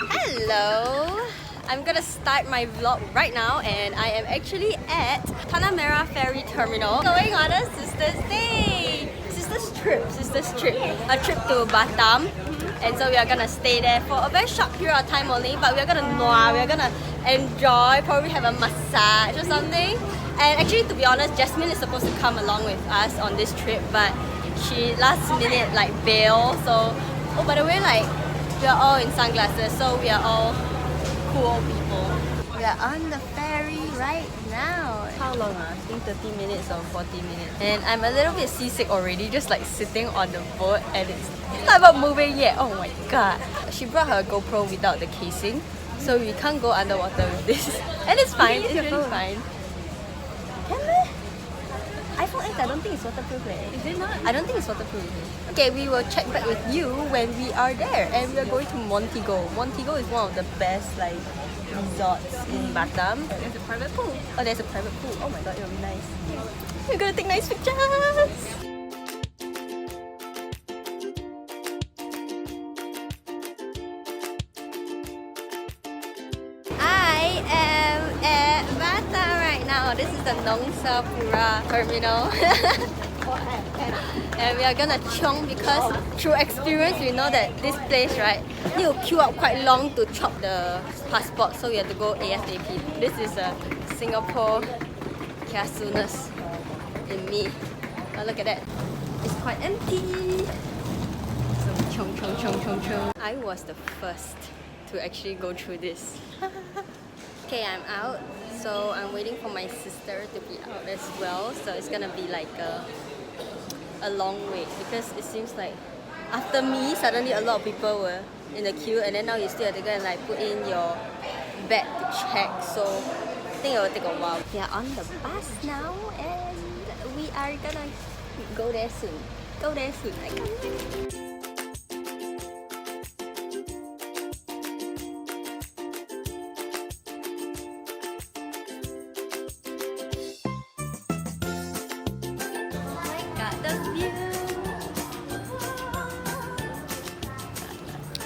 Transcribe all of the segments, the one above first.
Hello! I'm gonna start my vlog right now and I am actually at Tanah Merah Ferry Terminal going on a sister's day! Sister's trip. A trip to Batam. And so we are gonna stay there for a very short period of time only, but we are gonna enjoy, probably have a massage or something. And actually, to be honest, Jasmine is supposed to come along with us on this trip, but she last minute like bailed. So, oh, by the way, like we are all in sunglasses, so we are all cool people. We are on the ferry right now. How long? I think 30 minutes or 40 minutes. And I'm a little bit seasick already, just like sitting on the boat, and it's not about moving yet. Oh my god. She brought her GoPro without the casing, so we can't go underwater with this. And it's fine, it's really fine. Can we? iPhone 8, I don't think it's waterproof. Is it not? I don't think it's waterproof. Okay, we will check back with you when we are there. And we are going to Montigo. Montigo is one of the best like resorts in Batam. There's a private pool. Oh, there's a private pool. Oh my god, it'll be nice. We're gonna take nice pictures. I am at Batam right now. This is the Pura Terminal. And we are gonna chiong because through experience we know that this place, right, you queue up quite long to chop the passport, so we have to go ASAP. This is a Singapore kiasuness in me. Oh, look at that. It's quite empty. So chong. I was the first to actually go through this. Okay, I'm out. So I'm waiting for my sister to be out as well. So it's gonna be like a long wait because it seems like after me, suddenly a lot of people were in the queue, and then now you still have to go and like put in your bag to check. So I think it will take a while. We are on the bus now and we are gonna go there soon. I can't wait.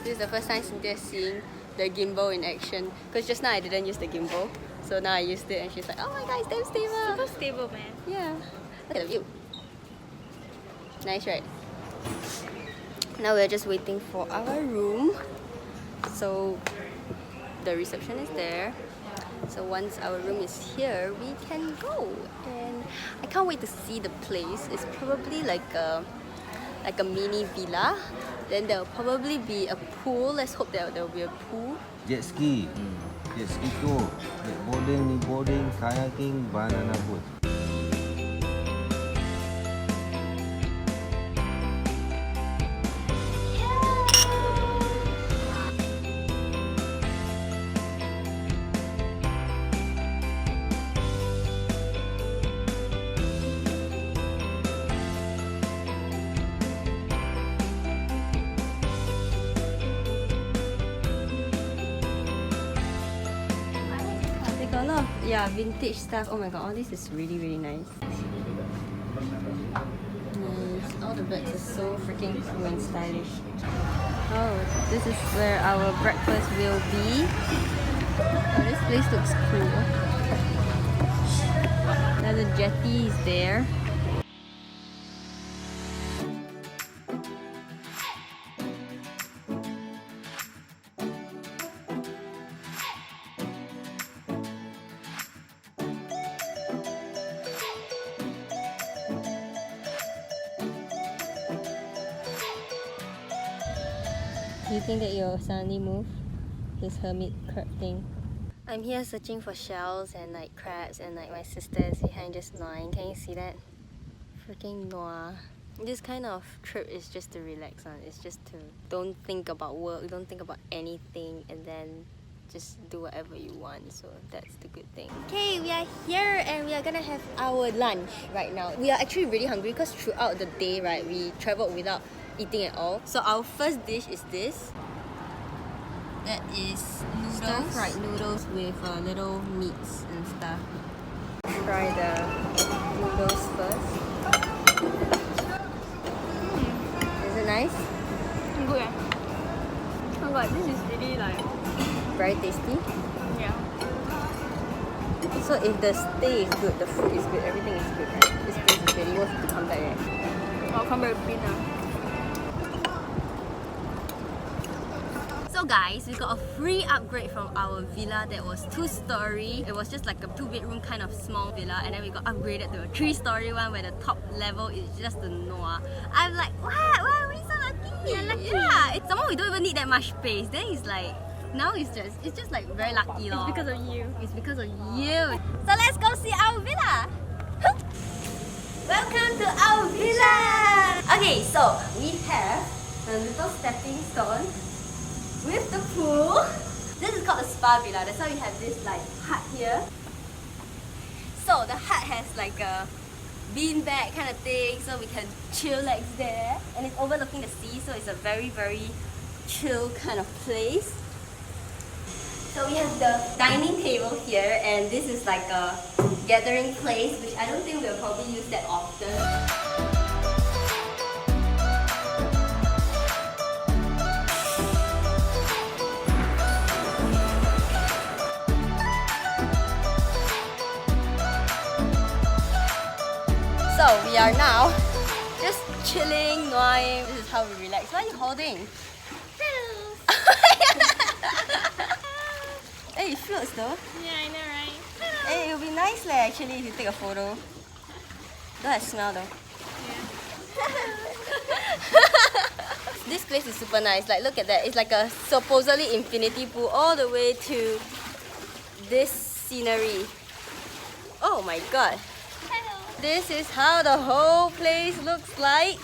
This is the first time Cynthia's seeing the gimbal in action, because just now I didn't use the gimbal, so now I used it and she's like, oh my god, it's damn stable. Super stable, man. Yeah. Look at the view. Nice, right? Now we're just waiting for our room. So the reception is there. So once our room is here, we can go. And I can't wait to see the place. It's probably like a mini villa. Then there'll probably be a pool. Let's hope that there'll be a pool. Jet ski. Jet ski tour. Boarding, kayaking, banana boat. Yeah, vintage stuff. Oh my god, all this is really, really nice. Nice. All the bags are so freaking cool and stylish. Oh, this is where our breakfast will be. Oh, this place looks cool. Now the jetty is there. Do you think that you'll suddenly move? This hermit crab thing. I'm here searching for shells and like crabs, and like my sister is behind just gnawing. Can you see that? Freaking gnaw. This kind of trip is just to relax on. It's just to don't think about work, don't think about anything, and then just do whatever you want. So that's the good thing. Okay, we are here and we are gonna have our lunch right now. We are actually really hungry because throughout the day, right, we traveled without eating at all. So our first dish is this. That is stir-fried noodles with little meats and stuff. Try the noodles first. Is it nice? Good. god, this is really like, Very tasty. yeah. So if the stay is good, the food is good, everything is good, right? This place is really worth to come back, right? I'll come back with dinner. So guys, we got a free upgrade from our villa that was 2-story. It was just like a 2-bedroom kind of small villa, and then we got upgraded to a 3-story one where the top level is just the Noah. I'm like, what? Why are we so lucky? Yeah, lucky. Yeah, it's somehow we don't even need that much space. Then it's like, now it's just like very lucky lor. It's because of you. It's because of you. So let's go see our villa. Welcome to our villa. Okay, so we have a little stepping stone with the pool. This is called a spa villa. That's why we have this like hut here. So the hut has like a beanbag kind of thing, so we can chillax there. And it's overlooking the sea, so it's a very, very chill kind of place. So we have the dining table here, and this is like a gathering place, which I don't think we'll probably use that often. So we are now just chilling, nuaing. This is how we relax. What are you holding? Hey, it floats though. Yeah, I know, right? Hey, it would be nice actually if you take a photo. Don't have smell though. This place is super nice. Like, look at that. It's like a supposedly infinity pool all the way to this scenery. Oh my god. This is how the whole place looks like.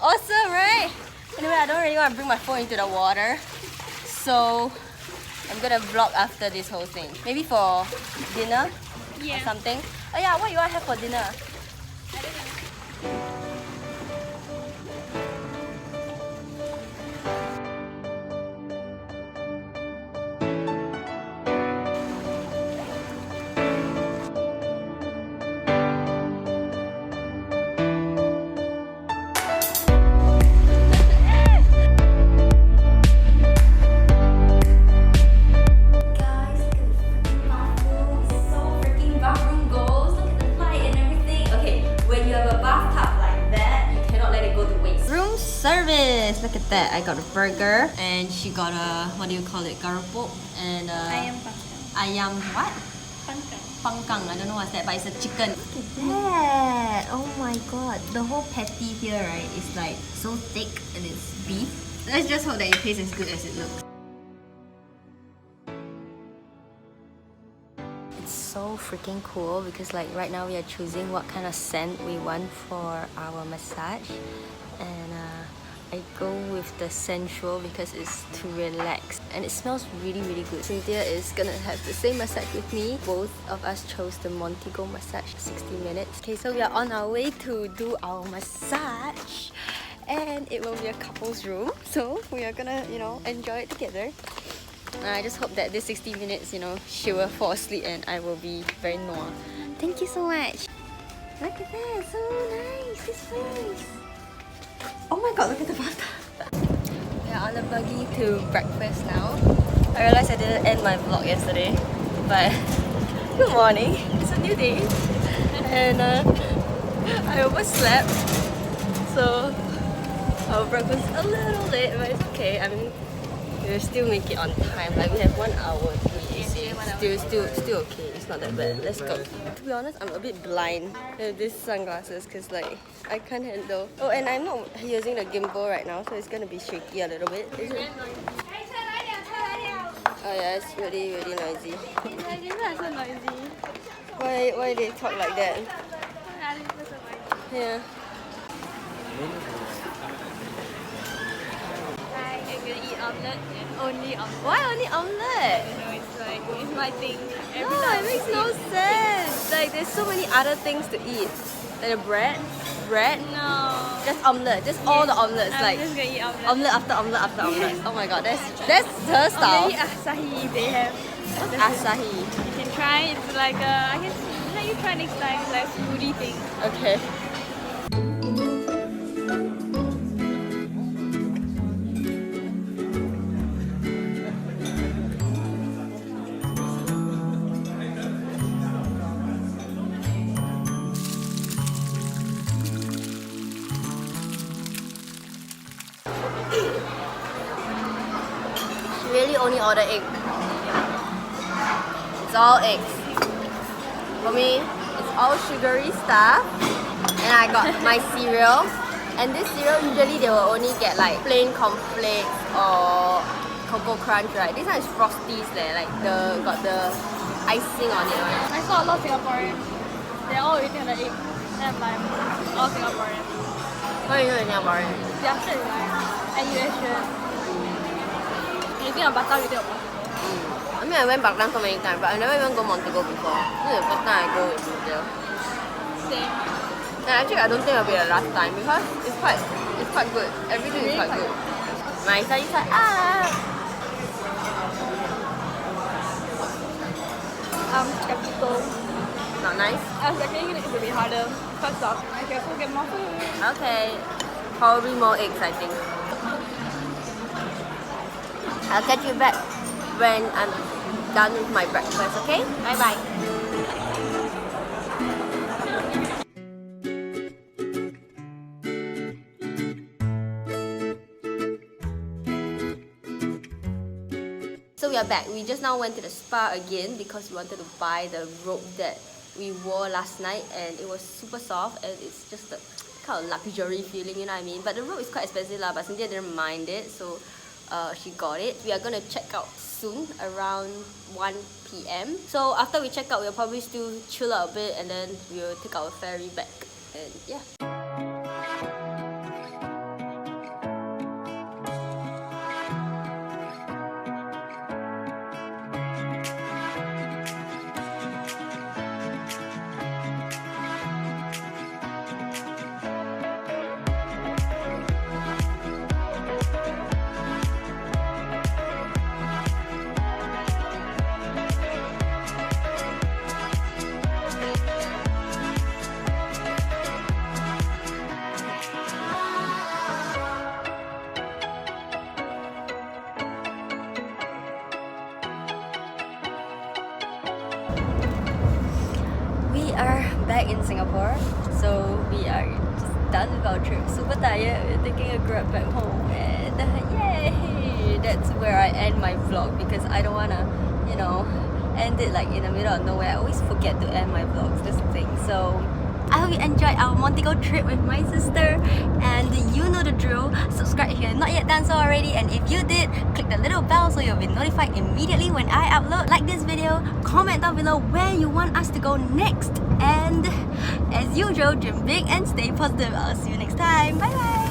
Awesome, right? Anyway, I don't really want to bring my phone into the water, so I'm gonna vlog after this whole thing. Maybe for dinner or something. Oh yeah, what you want to have for dinner? I don't know. Service! Look at that. I got a burger and she got a, what do you call it, garapok and Ayam panggang. ayam what? Panggang. Panggang. I don't know what's that, but it's a chicken. Look at that! Oh my god. The whole patty here, right, is like so thick and it's beef. Let's just hope that it tastes as good as it looks. It's so freaking cool because like right now we are choosing what kind of scent we want for our massage, and I go with the sensual because it's to relax and it smells really, really good. Cynthia is gonna have the same massage with me. Both of us chose the Montigo massage, 60 minutes. Okay, so we are on our way to do our massage and it will be a couple's room, so we are gonna, you know, enjoy it together. I just hope that this 60 minutes, you know, she will fall asleep and I will be very noir. Thank you so much. Look at that, so nice, this place. Oh my god, look at the bathtub. We are on the buggy to breakfast now. I realized I didn't end my vlog yesterday, but good morning. It's a new day. And I overslept, so our breakfast is a little late, but it's okay. I mean, we'll still make it on time. Like, we have 1 hour to eat. Still okay. It's not that bad. Let's go. To be honest, I'm a bit blind with these sunglasses because like I can't handle. Oh, and I'm not using the gimbal right now, so it's gonna be shaky a little bit. Is it? Oh yeah, it's really, really noisy. It's so noisy. Why they talk like that? Yeah. I'm gonna eat omelette and only omelette. Why only omelette? You know, it's like, it's my thing. Every No, time. it makes no sense. Like, there's so many other things to eat. Like the bread. No. Just omelette. Just all the omelettes. I'm Like just gonna eat omelette. omelette after omelette after omelette. Oh my god, that's her Or style. maybe Asahi if they have. What's Asahi? You can try. It's like I can let you try next time. It's like a smoothie thing. Okay. really only order egg. It's all eggs. For me, it's all sugary stuff. And I got my cereal. And this cereal, usually they will only get like plain cornflakes or Cocoa Crunch, right? This one is Frosties there, like got the icing on it, right? I saw a lot of Singaporeans. They're all eating the egg. And I'm like, all Singaporeans. What are you doing Singaporean? They are sure like, and you should. You think of Batam, you think of Montigo. I mean, I went Batam so many times, but I never even go Montigo before. This is the first time I go with Julynnlau. Same. And actually, I don't think it'll be the last time because it's quite good. Everything is quite good. My son is like, I'm skeptical. not nice. I was expecting it to be harder. First off, I can also get more food. Okay, probably more eggs, I think. I'll catch you back when I'm done with my breakfast, okay? Bye bye. So we are back. We just now went to the spa again because we wanted to buy the robe that we wore last night, and it was super soft and it's just a kind of luxury feeling, you know what I mean? But the robe is quite expensive lah, but Cynthia didn't mind it, so she got it. We are gonna check out soon around 1 PM. So after we check out, we'll probably still chill out a bit and then we'll take our ferry back. And yeah. We are back in Singapore, so we are just done with our trip. Super tired. We're taking a grab back home, and yay! That's where I end my vlog because I don't wanna, you know, end it like in the middle of nowhere. I always forget to end my vlogs. That's the thing. So I hope you enjoyed our Montigo trip with my sister, and you know the drill. Subscribe if you have not yet done so already, and if you did, click the little bell so you'll be notified immediately when I upload. Like this video, comment down below where you want us to go next, and as usual, dream big and stay positive. I'll see you next time. Bye bye.